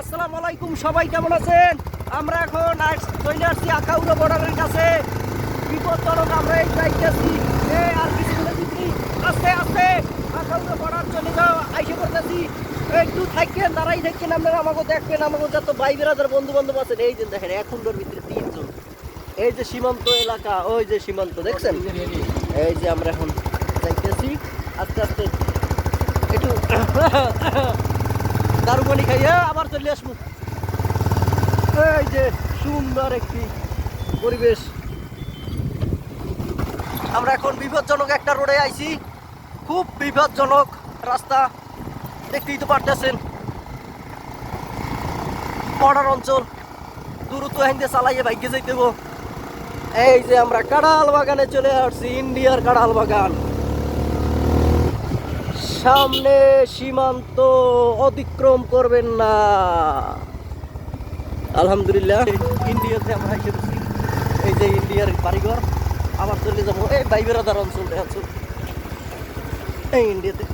আসসালামু আলাইকুম, সবাই কেমন আছেন? আমরা এখন চলে আসছি আখাউড়া বর্ডারের কাছে। বিপজ্জনক, আমরা এই যাইতেছি আর কিছুক্ষণের ভিতরেই আস্তে আস্তে আখাউড়া বর্ডার চলে যাও আইসে করতেছি। একটু থাকেন, দাঁড়াই থাকেন, আপনারা আমাকে দেখবেন। আমাকে যত ভাই বেড়াদের বন্ধু বান্ধব আছেন, এই যে দেখেন এখনকার ভিতরে 3 জন। এই যে সীমান্ত এলাকা, ওই যে সীমান্ত দেখছেন। এই যে আমরা এখন যাইতেছি আস্তে আস্তে, একটু দারু পানি খাইয়া আবার চলে আসবো। এই যে সুন্দর একটি পরিবেশ। আমরা এখন বিপজ্জনক একটা রোডে আইছি, খুব বিপজ্জনক রাস্তা, দেখতেই তো পারতেছেন। বর্ডার অঞ্চল, দ্রুত হেঁটে চালাইয়ে বাইকে যাইতে হবো। এই যে আমরা কাঁঠাল বাগানে চলে আসছি, ইন্ডিয়ার কাঁঠাল বাগান। সামনে সীমান্ত অতিক্রম করবেন না। আলহামদুলিল্লাহ, ইন্ডিয়াতে আমরা এসে গেছি। এই যে ইন্ডিয়ার বাড়িঘর, আবার চলে যাবো এই ভাই বেড়াদার অঞ্চল এই ইন্ডিয়াতে।